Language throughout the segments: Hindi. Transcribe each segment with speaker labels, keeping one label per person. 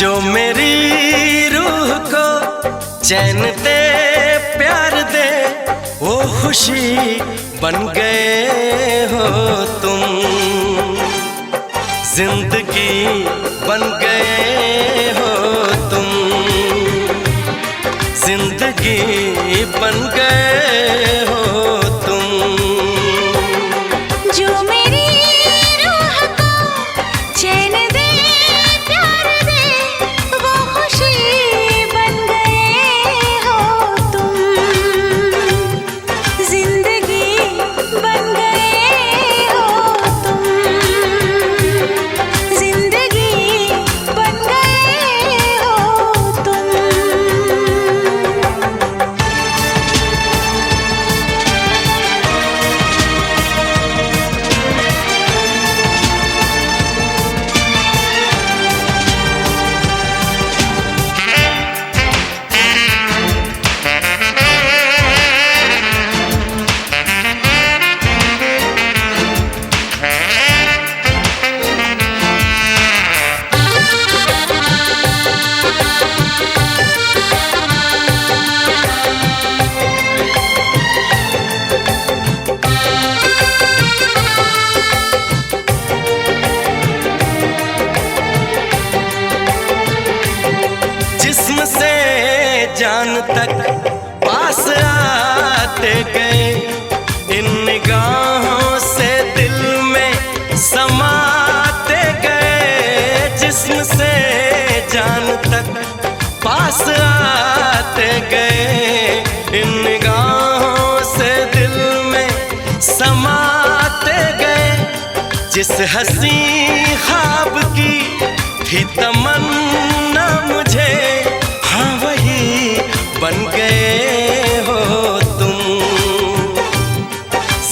Speaker 1: जो मेरी रूह को चैन दे, प्यार दे, वो खुशी बन गए हो तुम। जिंदगी बन गए हो तुम, जिंदगी बन गए हो तुम।
Speaker 2: जो मेरी रूह को चैन दे, प्यार दे, वो खुशी बन गए हो तुम। जिंदगी बन गए हो तुम, जिंदगी बन गए हो तुम।
Speaker 1: जान तक पास आते गए, इन निगाहों से दिल में समाते गए। जिस्म से जान तक पास आते गए, इन निगाहों से दिल में समाते गए। जिस हंसी ख्वाब की थी तमन्ना मुझे, हाँ वही बन गए हो तुम।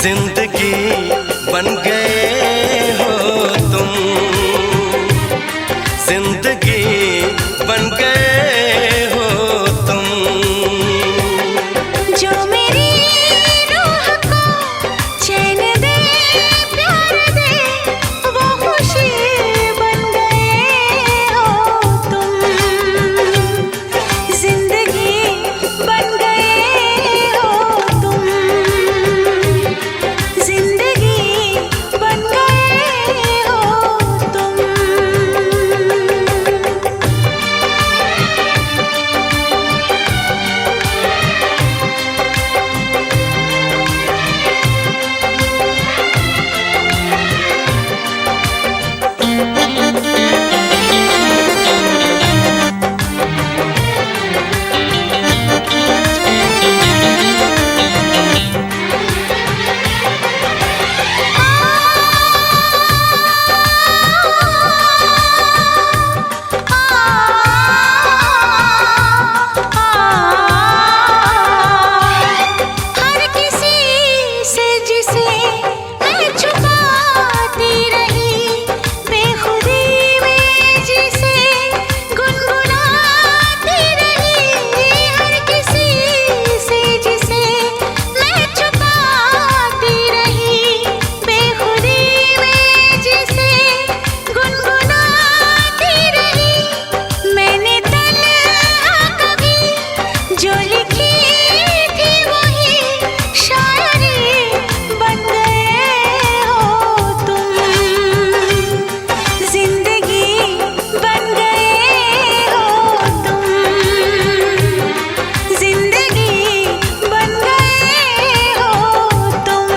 Speaker 1: जिंदगी बन गए हो तुम, जिंदगी बन गए हो तुम।
Speaker 2: जो मेरी रूह को चैन दे, प्यार दे, वो खुशी बन गए हो तुम। जिंदगी बन गए हो तुम, जिंदगी बन गए हो तुम। हर किसी से जिसे मैं छुपाती रही, बेखुदी में जिसे गुनगुनाती रही। हर किसी से जिसे मैं छुपाती रही, बेखुदी में जिसे गुनगुनाती रही। मैंने तन्हा कभी जो लिखी थी, वही शायरी बन गए हो तुम। जिंदगी बन गए हो तुम, जिंदगी बन गए हो तुम।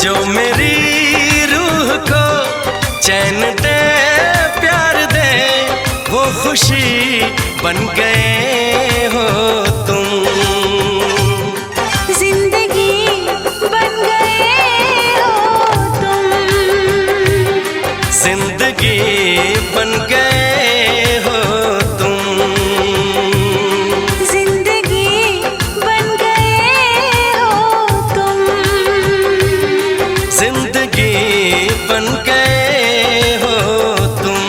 Speaker 1: जो मेरी रूह को चैन दे, प्यार दे, वो खुशी बन गए हो तुम।
Speaker 2: जिंदगी बन गए हो तुम,
Speaker 1: जिंदगी बन गए हो तुम।
Speaker 2: जिंदगी बन गए हो तुम।
Speaker 1: जिंदगी बन गए हो तुम।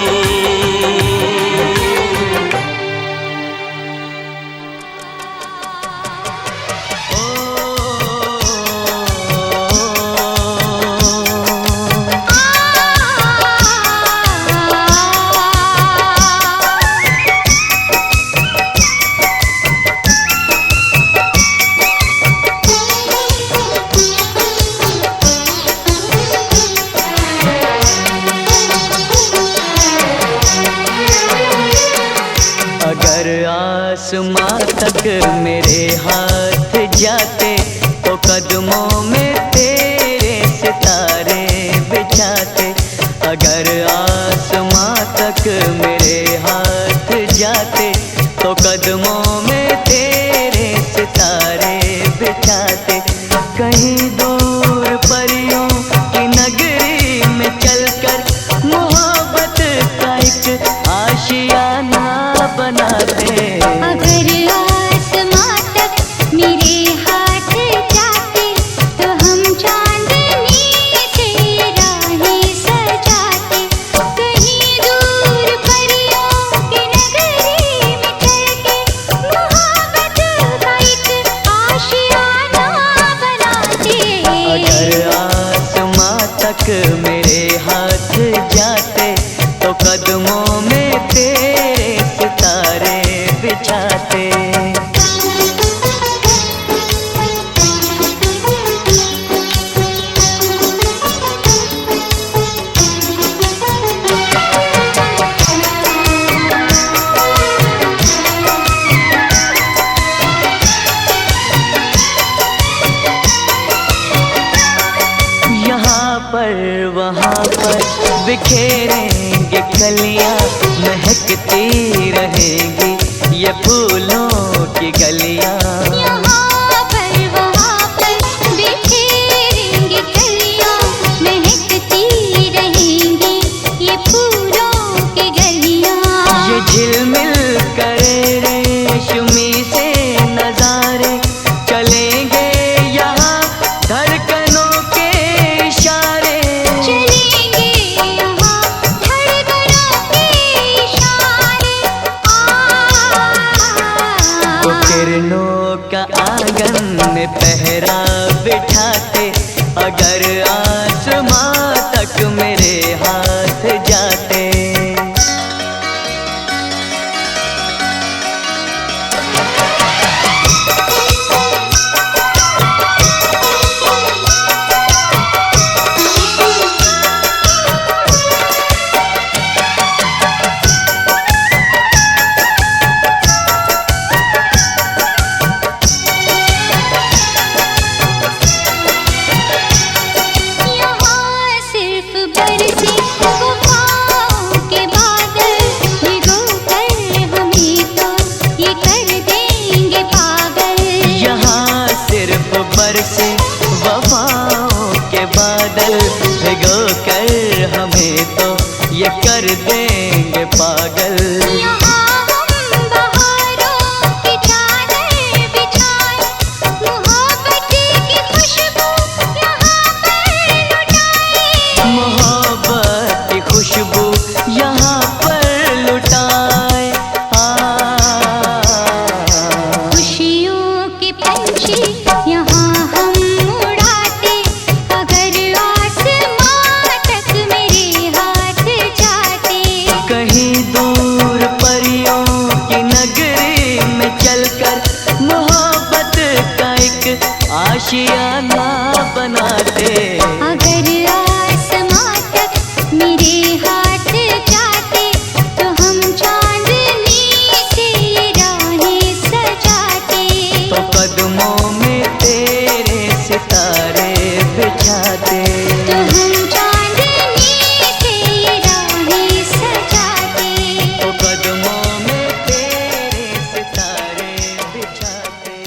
Speaker 3: तक मेरे हाथ जाते तो कदमों में तेरे सितारे बिछाते। अगर आसमां तक मेरे हाथ जाते तो कदमों में तेरे सितारे बिछाते। कहीं दूर परियों की नगरी में चलकर मोहब्बत का एक आशियाना बनाते।
Speaker 2: अगर आसमां तक मेरे हाथ जाते तो हम चांदनी से राहें सजाते। कहीं दूर परियों की नगरी में चलके मोहब्बत का एक आशियाना बनाते।
Speaker 3: अगर आसमां तक मेरे हाथ जाते तो कदमों में तेरे सितारे बिछाते। यहाँ पर वहाँ पर बिखेरेंगे कलियाँ, महकती रहेंगी ये फूलों की गलियाँ।
Speaker 2: यहाँ पर वहाँ पर बिखेरेंगे कलियाँ, महकती रहेंगी ये फूलों की गलियाँ।
Speaker 3: ये झिलमिल करे रेशमी से नजारे चलेंगे यहाँ धड़कनों के इशारे।
Speaker 2: चलेंगे यहाँ धड़कनों के इशारे।
Speaker 3: वो किरणों का आंगन में पहरा बिठाते। अगर आसमां तक मेरे हाथ जाते।
Speaker 2: यहाँ सिर्फ बरसे वफाओं के बादल, भिगो कर हमें तो ये कर देंगे पागल।
Speaker 3: यहाँ सिर्फ बरसे वफाओं के बादल, भिगो कर हमें तो ये कर देंगे पागल।
Speaker 2: यहाँ हम बहारों की चादर बिछाए, मोहब्बत की खुशबू यहाँ पर लुटाए।
Speaker 3: मोहब्बत की खुशबू यहाँ पर लुटाए।
Speaker 2: खुशियों के पंछी यहाँ हम उड़ाते। अगर आसमां तक मेरे हाथ जाते।
Speaker 3: कहीं दूर परियों की नगरी में चलकर मोहब्बत का एक आशियाना बनाते।
Speaker 2: अगर आसमां तक मेरे हाथ जाते तो हम चांदनी से राहें सजाते।
Speaker 3: तो कदमों में तेरे सितारे बिछाते।
Speaker 2: तो हम चांदनी से राहें सजाते।
Speaker 3: तो कदमों में तेरे सितारे बिछाते।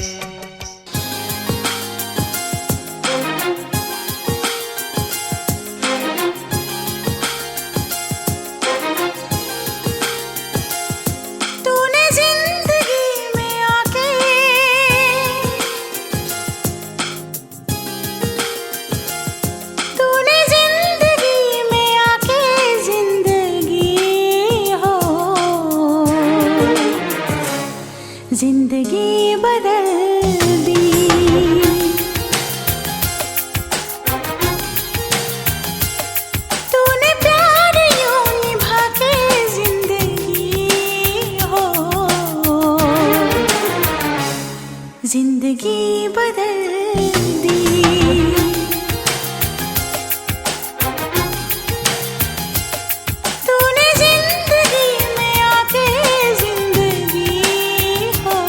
Speaker 2: तूने जिंदगी में आके तूने जिंदगी में आके जिंदगी हो जिंदगी बदल दी। तूने प्यार यूं निभा के जिंदगी हो जिंदगी बदल दी। तूने जिंदगी में आके जिंदगी हो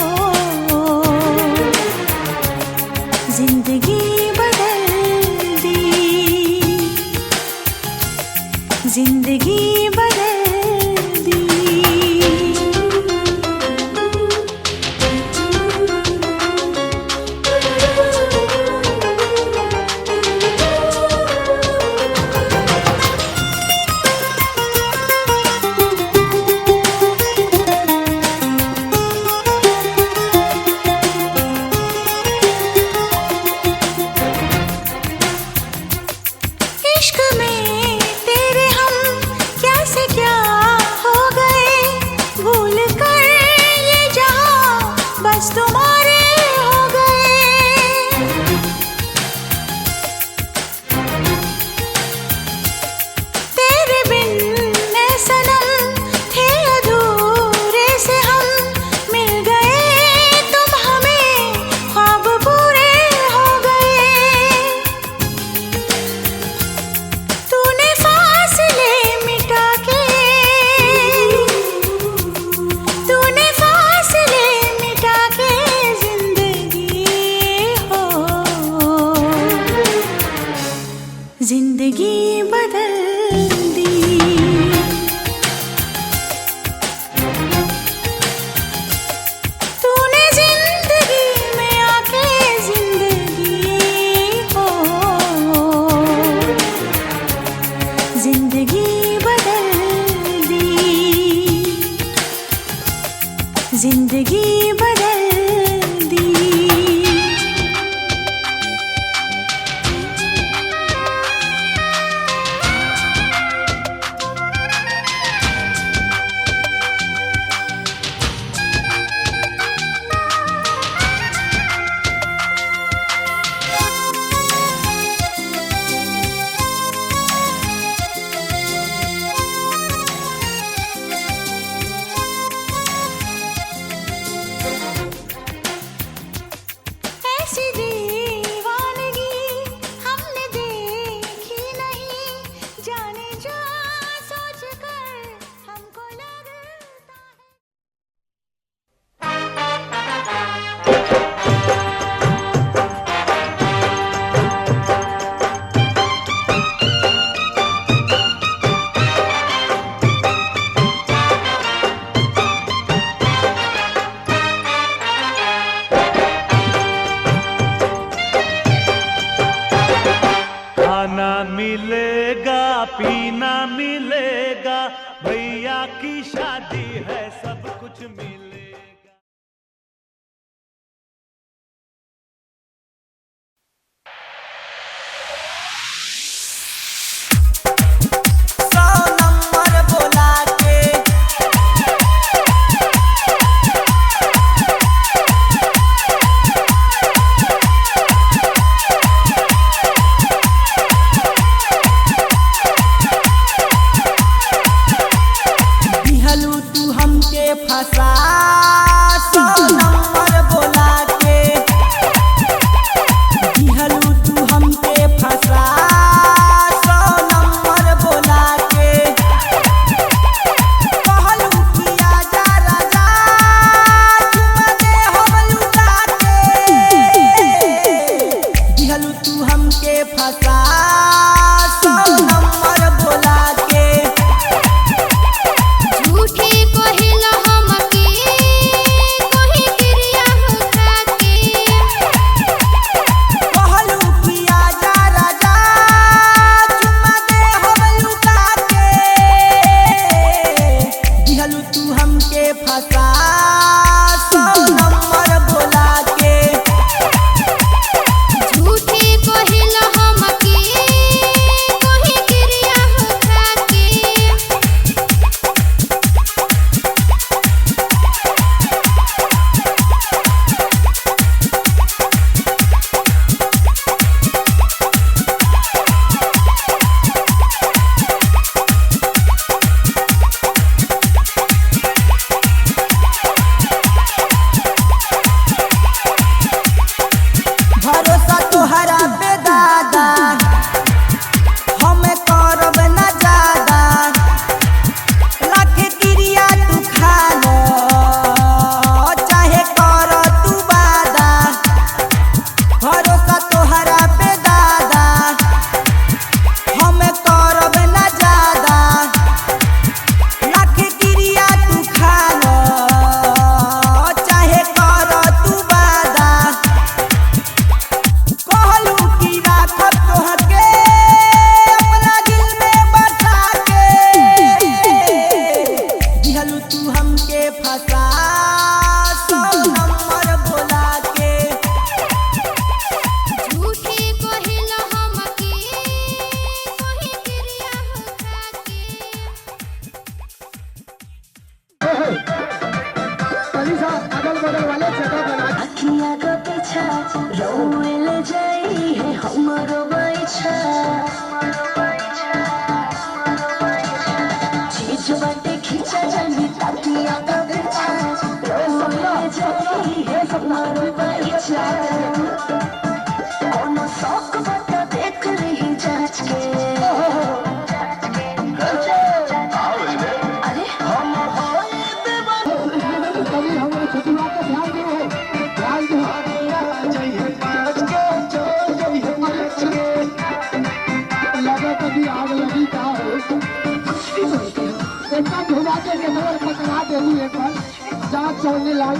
Speaker 4: चलने लाई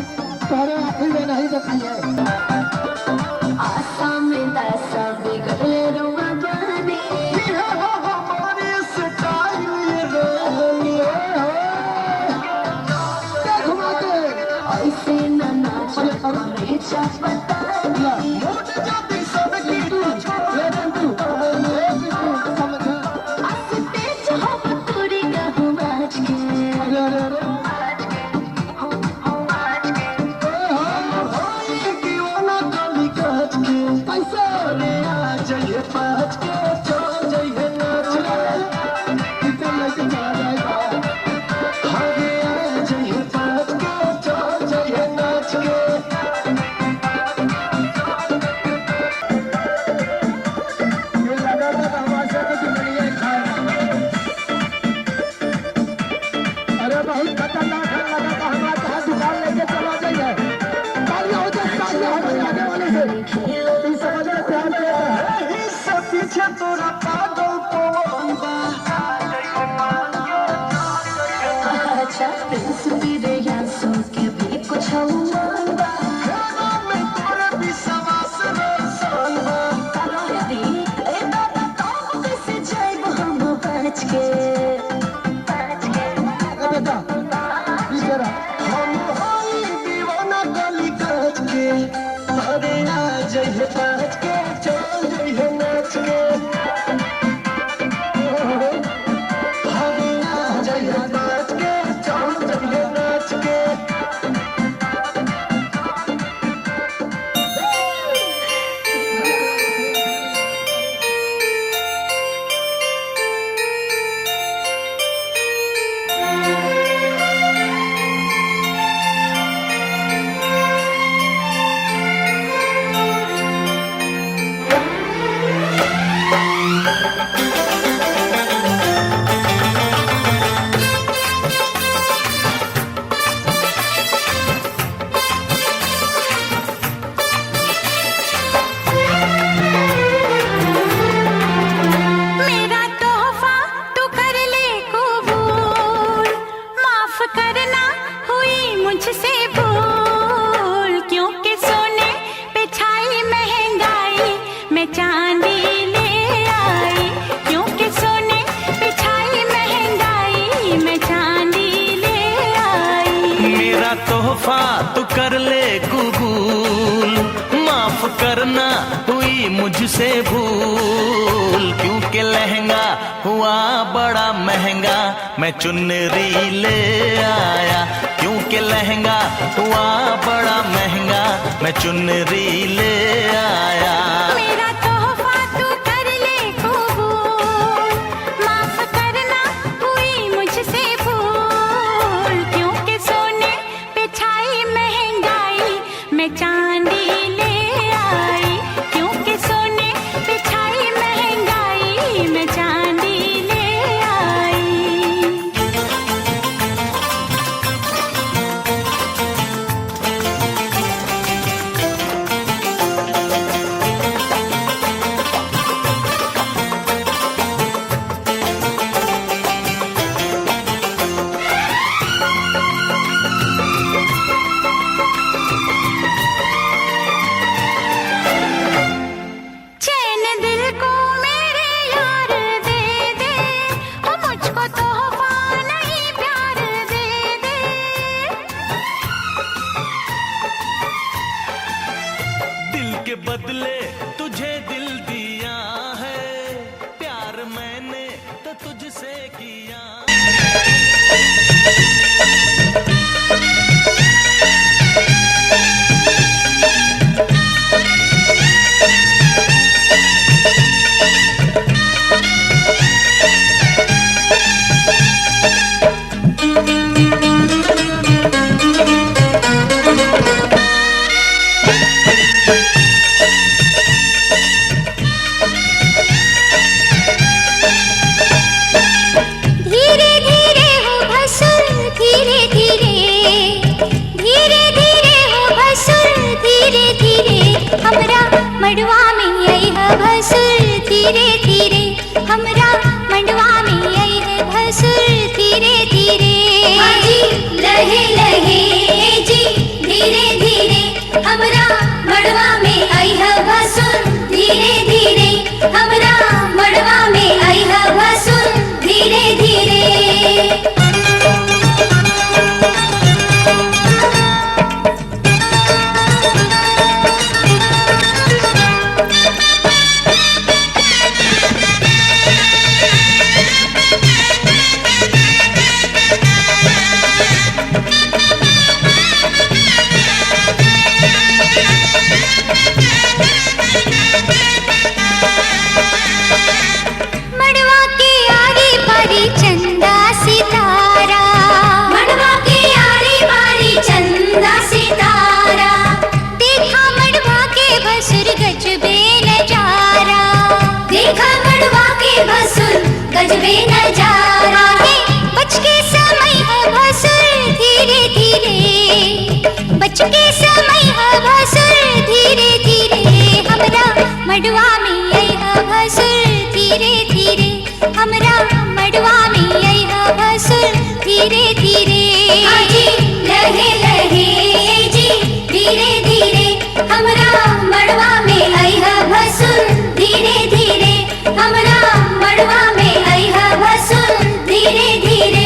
Speaker 4: तोरे आखिर में नहीं देखी है
Speaker 2: आसा में दसा बिगड़े रुआ बने
Speaker 4: हमारे स्टाइल ये रहनी घुमा के
Speaker 2: ऐसे न नाच करे चपता
Speaker 4: मोट जाती सबकी तू समझ
Speaker 2: आसते चाहब तोरी कहूँ आज के
Speaker 4: अरे अरे अरे तोरा पागल कौन बा
Speaker 2: अच्छा प्रिंस भी रे यासो के भी कुछ हुआ
Speaker 4: हेरा में तोरे विश्वास रे सालवा
Speaker 2: करो दी ए दादा तो कैसे जाइब हम बच के
Speaker 4: बेटा बिचारा हम होई दीवाना गली काच के अरे आ जइहे पाँच के चल जइहे नाच के अरे आ जइहे पाँच के चल जइहे नाच के
Speaker 2: मेरा तोहफा तू कर ले कबूल माफ करना हुई मुझसे भूल क्योंकि सोने पे छाई महंगाई मैं चांदी ले आई क्योंकि सोने पे छाई महंगाई मैं चांदी ले आई
Speaker 1: मेरा तोहफा तू कर ले कबूल माफ करना हुई मुझसे भूल क्योंकि लहंगा हुआ बड़ा महंगा मैं चुनरी ले आया क्योंकि लहंगा हुआ बड़ा महंगा मैं चुनरी ले आया
Speaker 2: मेरा तोहफा तू कर ले कबूल माफ करना हुई मुझसे भूल क्योंकि सोने पे छाई महंगाई मैं चांदी ले आई क्योंकि सोने पे छाई महंगाई मैं चांदी ले आई चैन दिल को मेरे यार दे दे ओ मुझको तोहफा नहीं प्यार दे दे
Speaker 1: दिल के बदले तुझे दिल दिया है प्यार मैंने तो तुझसे किया
Speaker 2: धीरे धीरे हो भसुर धीरे धीरे, धीरे धीरे हो भसुर धीरे धीरे, हमरा मड़वा में आई है भसुर धीरे धीरे, हमरा मड़वा में आई है भसुर धीरे धीरे।
Speaker 5: हाजी लहे लहे जी धीरे धीरे, हमरा मड़वा में आई है भसुर धीरे धीरे, हमरा मड़वा में आई है भसुर धीरे धीरे।
Speaker 2: मड़वा के आरी पारी चंदा सितारा,
Speaker 5: मड़वा के आरी बारी चंदा सितारा,
Speaker 2: देखा मड़वा के भसुर गजबे नजारा,
Speaker 5: देखा मड़वा के भसुर गजबे नजारा।
Speaker 2: बच के समय है भसुर धीरे धीरे, बच के समय है भसुर धीरे धीरे, हमरा मड़वा में आई है भसुर धीरे धीरे, हमरा मड़वा में आई है भसुर धीरे धीरे।
Speaker 5: हाजी लहे लहे जी धीरे धीरे, हमरा मड़वा में आई है भसुर धीरे धीरे, हमरा मड़वा में आई है भसुर धीरे धीरे।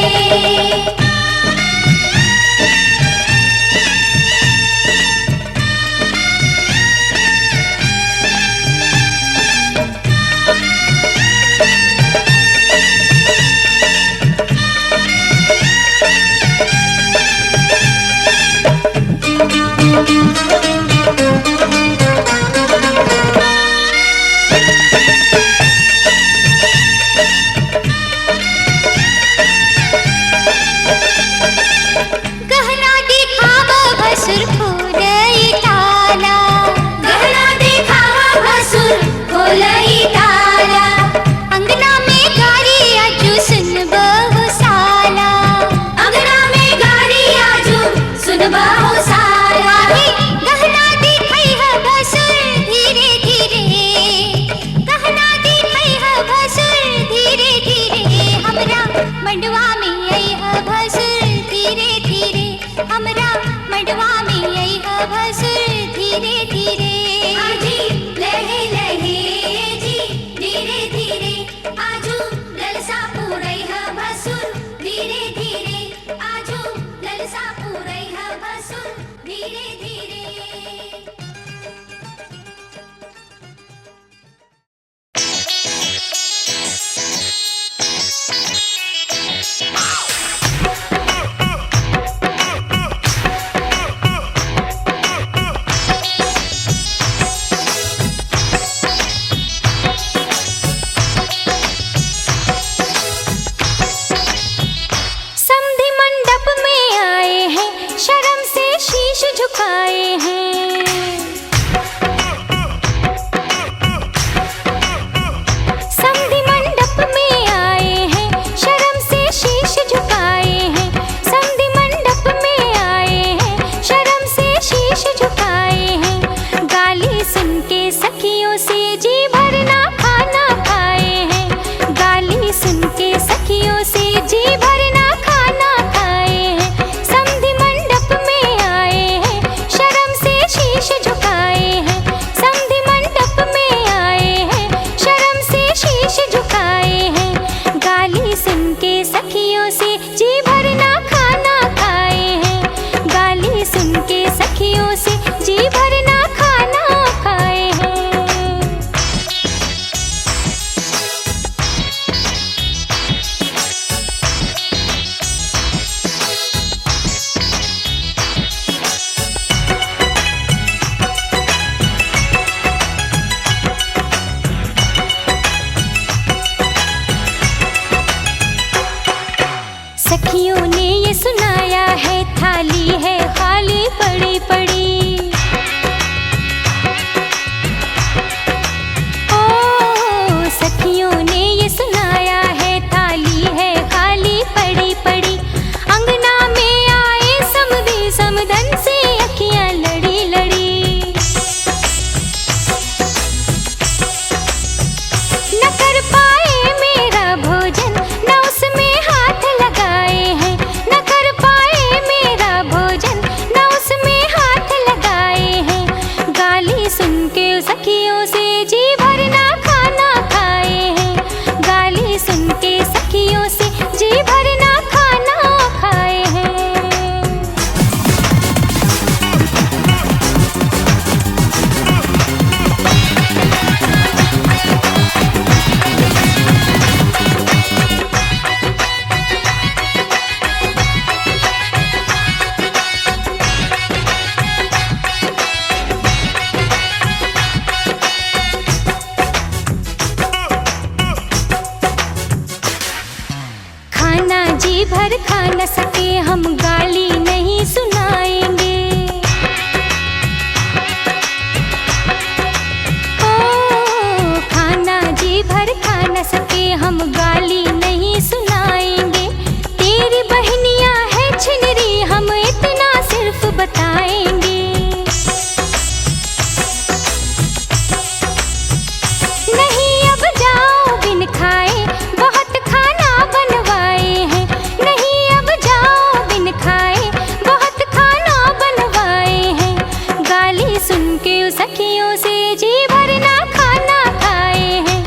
Speaker 2: न सके हम गाली नहीं सुनाएंगे। ओ खाना जी भर खा न सके हम गाली नहीं सुनाएंगे। तेरी बहनियां है छिनरी हम इतना सिर्फ बताएंगे। नहीं अब जाओ बिन खाए बहुत खाना बनवाए हैं। नहीं अब जाओ बिन खाए बहुत खाना बनवाए हैं। गाली सुन के सखियों से जी भरना खाना खाए हैं।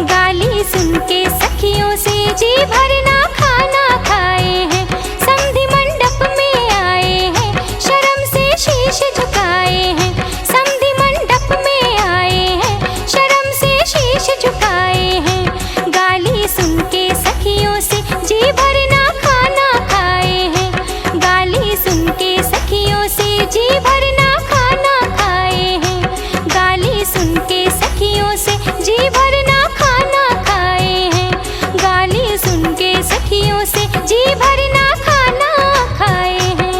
Speaker 2: गाली सुन के सखियों से जी भरना खाना खाए हैं। समधि मंडप में आए हैं शर्म से शीश झुकाए हैं। समधि मंडप में आए हैं शर्म से शीश झुकाए हैं। गाली सुन के सखियों से जी भरना खाना खाए हैं। गाली सुन के सखियों से जी भरना खाना खाए हैं। गाली सुन के सखियों से जी भरना खाना खाए हैं। गाली सुन के सखियों से जी भरना खाना खाए हैं।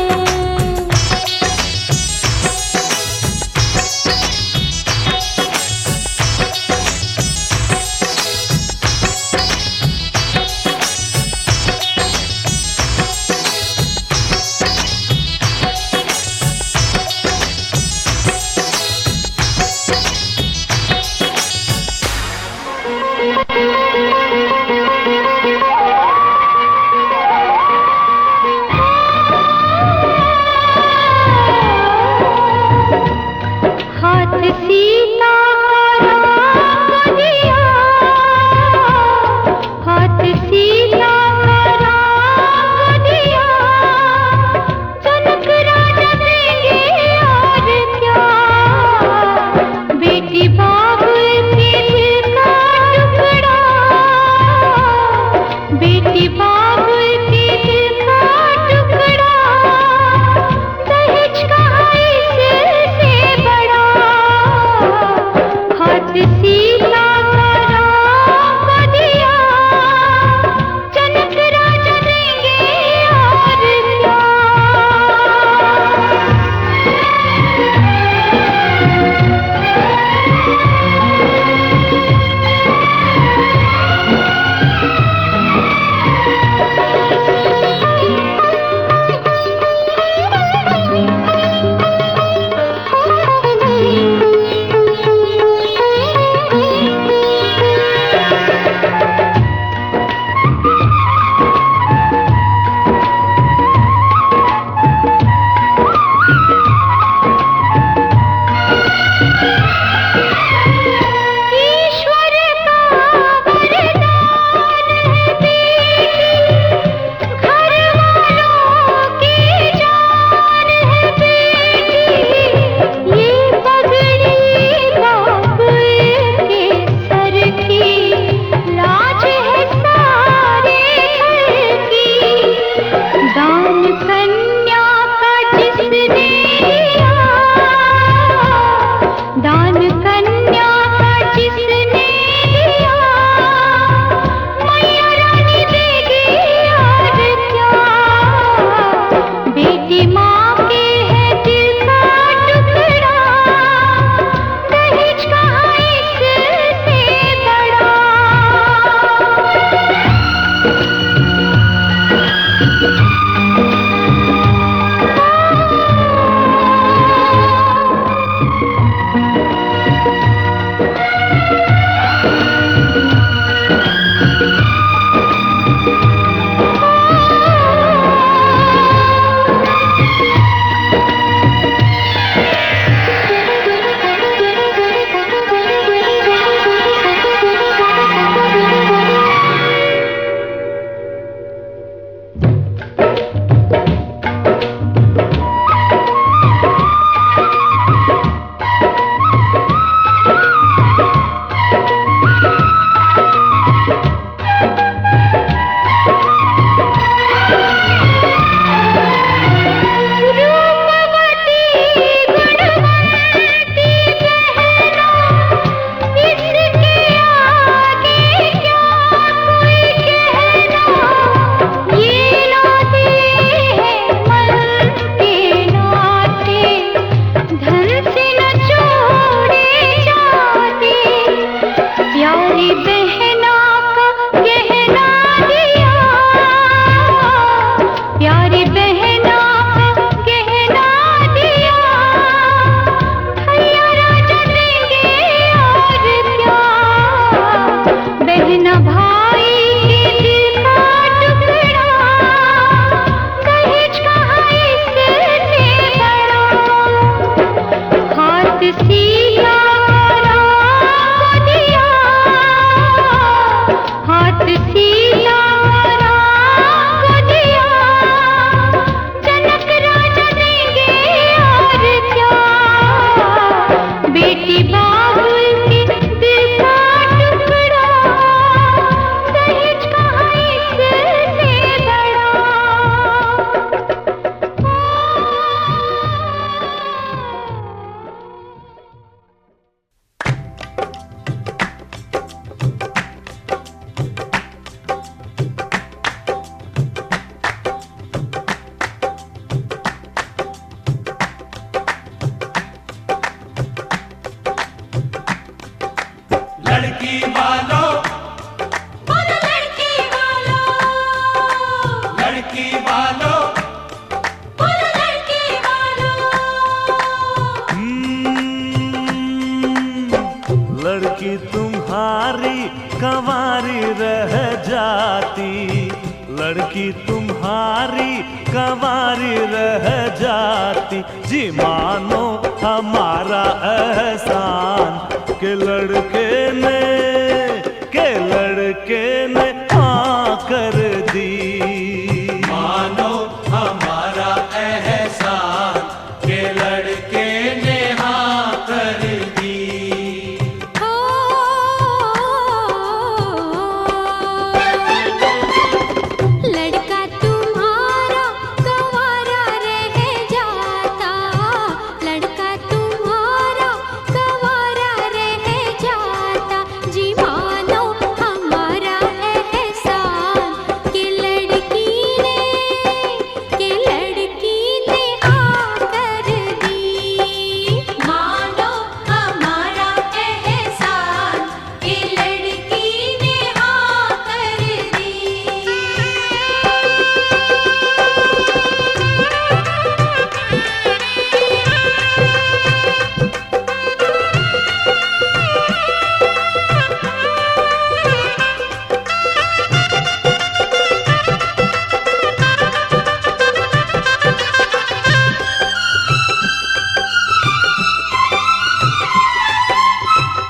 Speaker 2: हाथ सीता राम दिया, हाथ सीता राम दिया। जनक राजा देंगे और क्या, बेटी बाप के दिल का टुकड़ा। बेटी बाप के दिल का टुकड़ा, दहेज कहाँ इससे बड़ा। सीधा राम दिया, हाथ सीधा राम दिया, जनक राजा देंगे और क्या, बेटी बाबुल के दिल का टुकड़ा, दहेज कहाँ इससे बड़ा।
Speaker 1: लड़की वालों,
Speaker 5: बोलो लड़की वालों,
Speaker 1: लड़की वालों,
Speaker 5: बोलो लड़की वालों।
Speaker 1: लड़की तुम्हारी कंवारी रह जाती, लड़की तुम्हारी कंवारी रह जाती, जी मानो हमारा एहसान के लड़के ने हाँ कर दी। मानो हमारा एहसान के लड़के ने हाँ कर दी।
Speaker 2: लड़का तुम्हारा कंवारा रह जाता, लड़का तुम्हारा कंवारा रह जाता, जी मानो हमारा एहसान कि लड़की ने हाँ कर दी।
Speaker 5: मानो हमारा एहसान कि लड़की ने हाँ कर दी।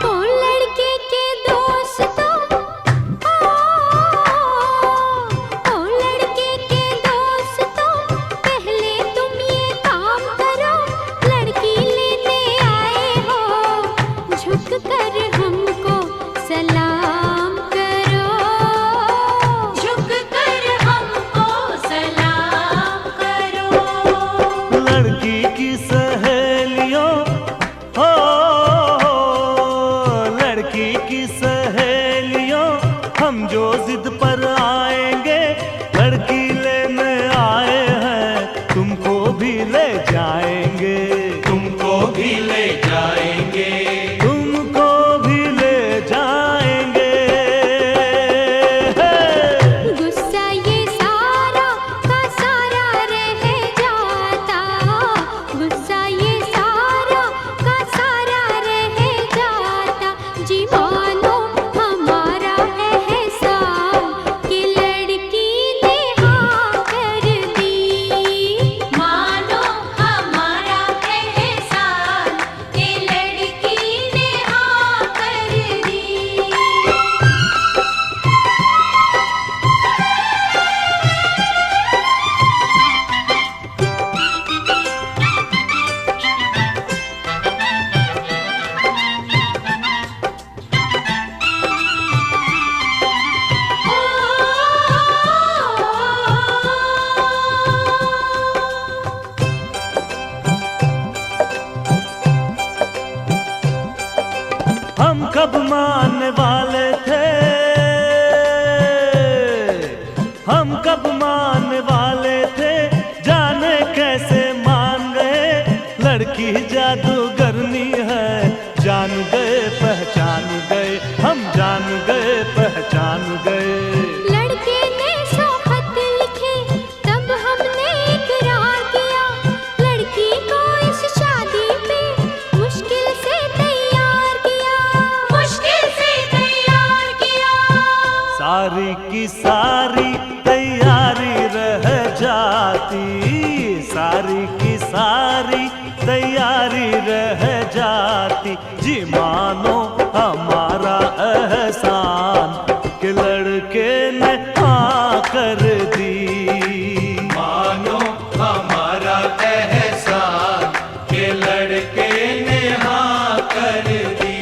Speaker 2: ओ लड़के के दोस्तों, ओ लड़के के दोस्तों, पहले तुम ये काम करो, लड़की लेने आए हो, झुक कर हमको सलाम करो,
Speaker 5: झुक कर हमको सलाम करो।
Speaker 1: लड़की की सहेलियों, हो लड़की की सहेलियों, हम जो जिद पर आएंगे, लड़की लेने आए हैं, तुमको भी ले जाएंगे, तुमको भी ले जाएंगे, तुमको भी ले जाएंगे।
Speaker 2: गुस्सा ये सारा का सारा रह जाता, गुस्सा ये सारा का सारा रह जाता, जी मानो हमारा एहसान कि लड़की ने हाँ कर दी।
Speaker 5: मानो हमारा एहसान कि लड़की ने हाँ कर दी।
Speaker 1: हम कब मानने वाले थे, हम कब मानने वाले थे, जाने कैसे मान गए, लड़की जादूगरनी है, जान गए पहचान गए, हम जान गए पहचान गए।
Speaker 2: लड़के ने 100 खत लिखे, तब हमने इकरार किया, लड़की को इस शादी पे मुश्किल से तैयार किया,
Speaker 5: मुश्किल से तैयार किया।
Speaker 1: सारी की सारी तैयारी रह जाती, सारी की सारी तैयारी रह जाती, जाती जी मानो हमारा एहसान कि लड़के ने हाँ कर दी।
Speaker 6: मानो हमारा एहसान के लड़के ने हाँ कर दी।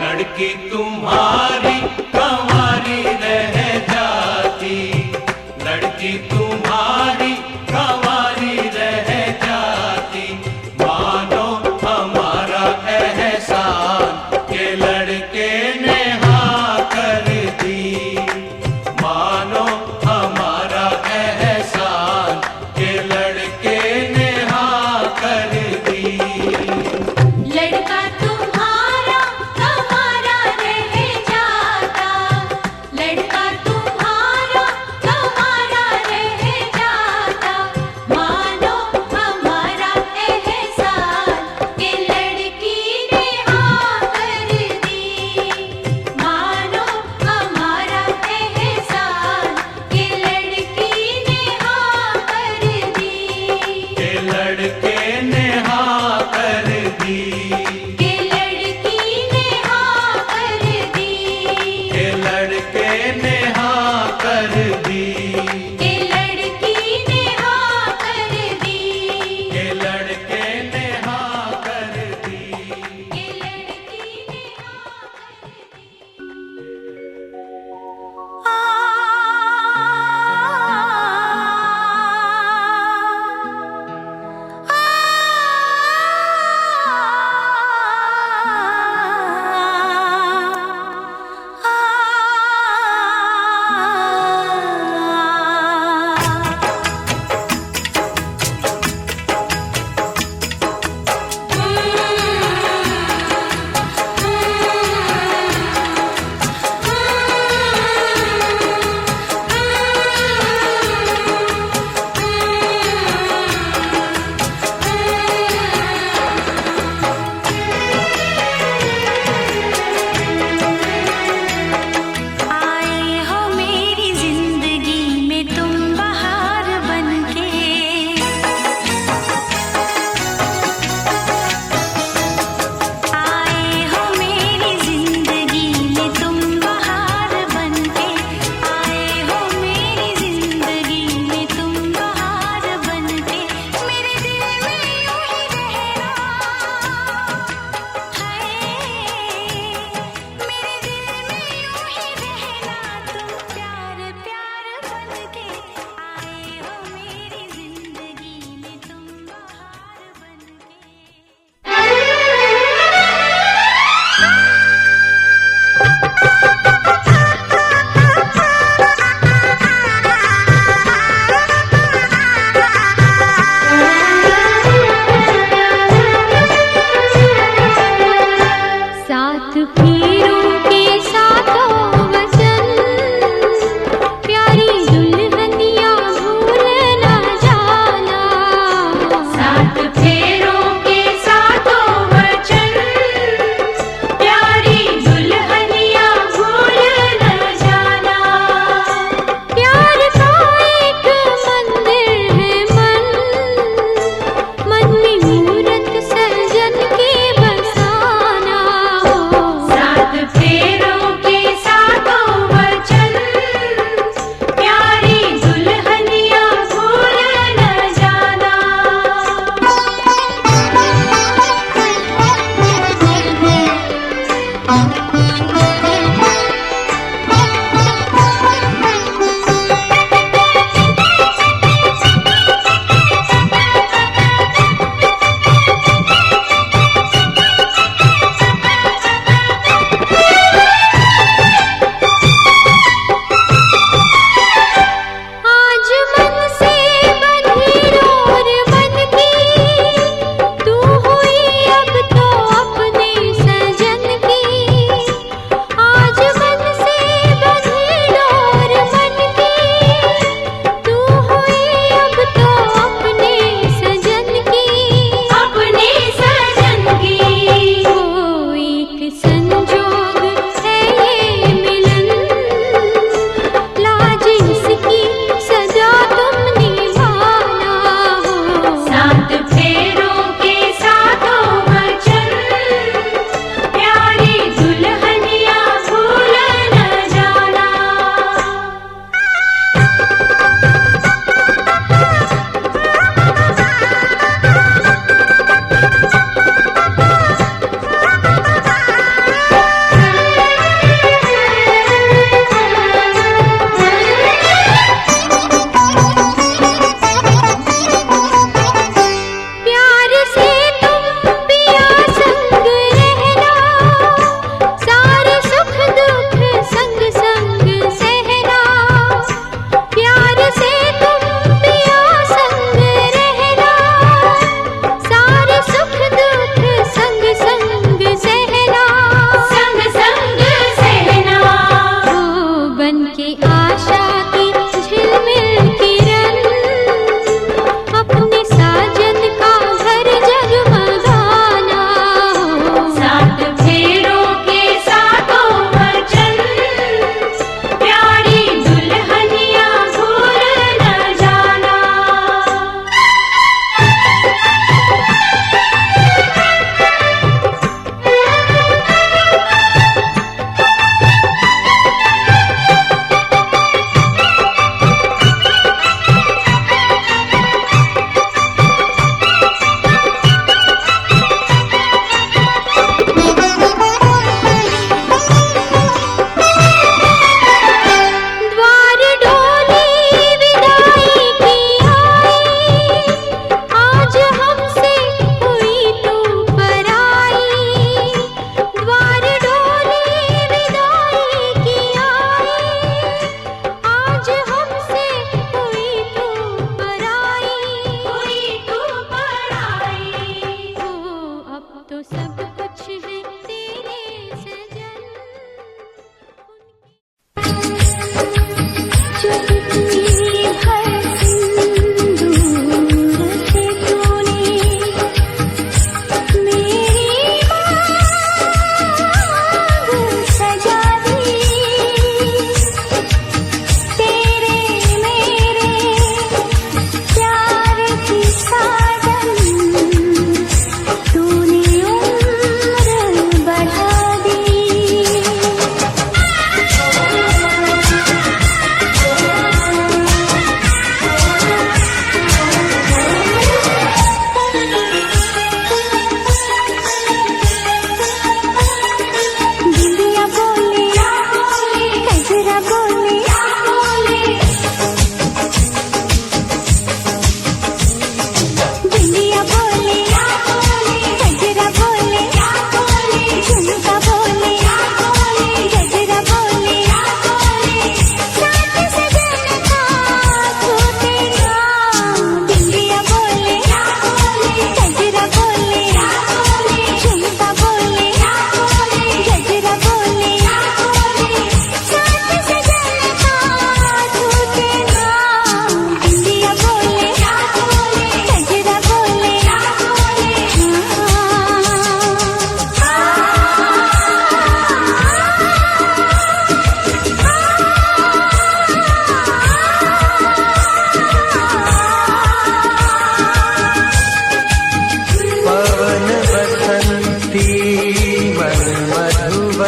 Speaker 6: लड़की तुम्हारी कंवारी रह जाती, लड़की तुम्हारी कंवारी रह जाती। मानो हमारा एहसान के लड़के ने हाँ कर दी। मानो हमारा एहसान के लड़के ने हाँ कर दी।
Speaker 5: लड़का तुम्हारा हमारा रह जाता, लड़का तुम्हारा हमारा रह जाता। मानो हमारा एहसान के लड़की ने हाँ कर दी। मानो हमारा एहसान के लड़की ने हाँ कर दी।
Speaker 6: के लड़के ने हाँ कर दी।
Speaker 5: के लड़की ने हाँ कर दी।
Speaker 6: के लड़के ने हाँ कर दी।
Speaker 5: के लड़की ने हाँ कर दी।
Speaker 6: के लड़के ने हाँ कर दी।
Speaker 5: के लड़की ने हाँ कर दी।
Speaker 2: आए हो मेरी जिंदगी में तुम बहार बनके, आए हो मेरी जिंदगी में तुम बहार बनके, आए हो मेरी जिंदगी में तुम बहार बनके। मेरे दिल में यूं ही रहना है, मेरे दिल में यूं ही रहना। तुम प्यार प्यार बनके, आए हो मेरी जिंदगी में तुम बहार बनके। साथ फेरों के साथों वचन, प्यारी दुल्हनिया भूल न जाना।
Speaker 5: सात फेरों के सातों वचन, प्यारी दुल्हनिया भूल न जाना।
Speaker 2: प्यार का एक मंदिर है मन, मन में मूरत सजन के बसाना हो।
Speaker 5: सात फेरों के सातों वचन, प्यारी दुल्हनिया भूल न जाना।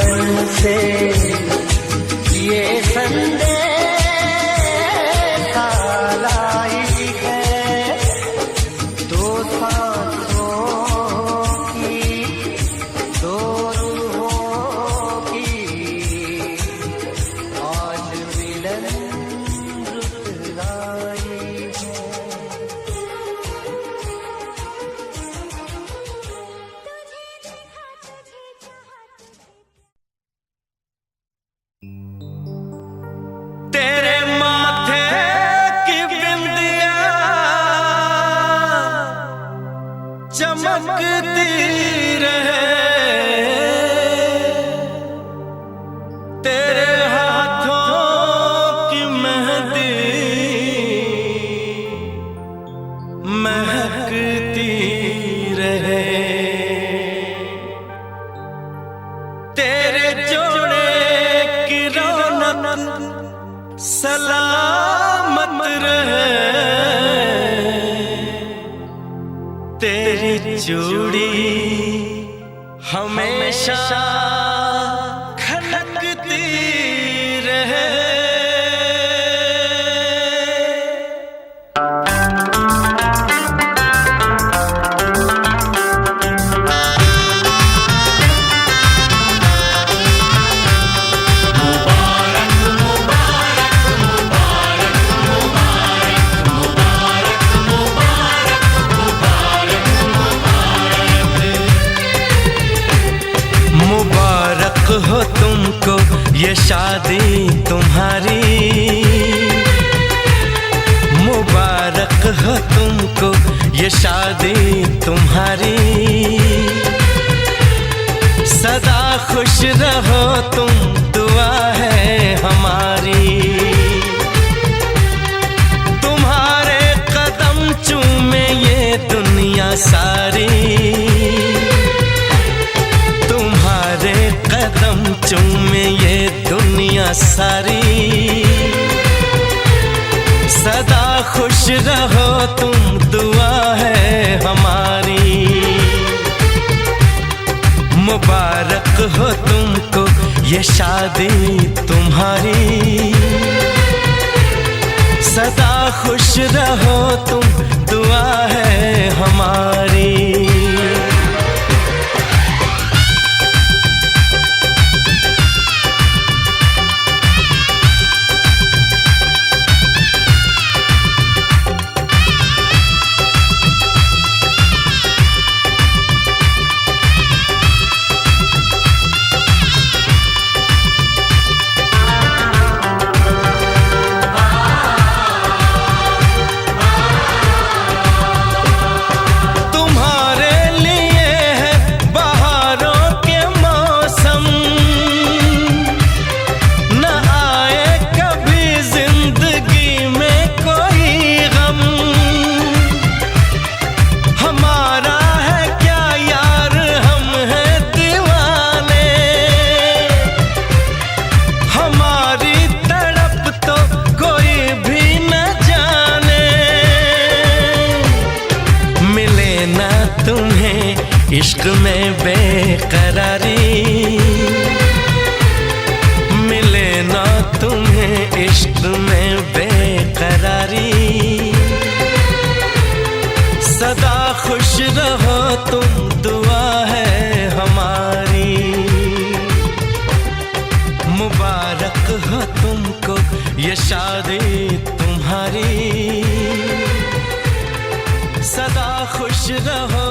Speaker 3: मन से ये संदेश लाई है, दो सांसों की दो रूहों की आज मिलन रुत लाई है।
Speaker 1: तेरे माथे की बिंदिया चमकती रहे, तेरे हाथों की मेहंदी महकती रहे, तेरे जोड़े की रौनक सलामत रहे, तेरी चूड़ी हमेशा खनकती रहे। मुबारक हो तुमको ये शादी तुम्हारी, मुबारक हो तुमको ये शादी तुम्हारी, सदा खुश रहो तुम दुआ है हमारी, तुम्हारे कदम चूमे ये दुनिया सारी, तुम्हारे कदम चूमे ये दुनिया सारी, सदा खुश रहो तुम दुआ है हमारी, मुबारक हो तुमको ये शादी तुम्हारी, सदा खुश रहो तुम दुआ है हमारी। इश्क में बेकरारी मिले ना तुम्हें, इश्क में बेकरारी, सदा खुश रहो तुम दुआ है हमारी, मुबारक हो तुमको ये शादी तुम्हारी, सदा खुश रहो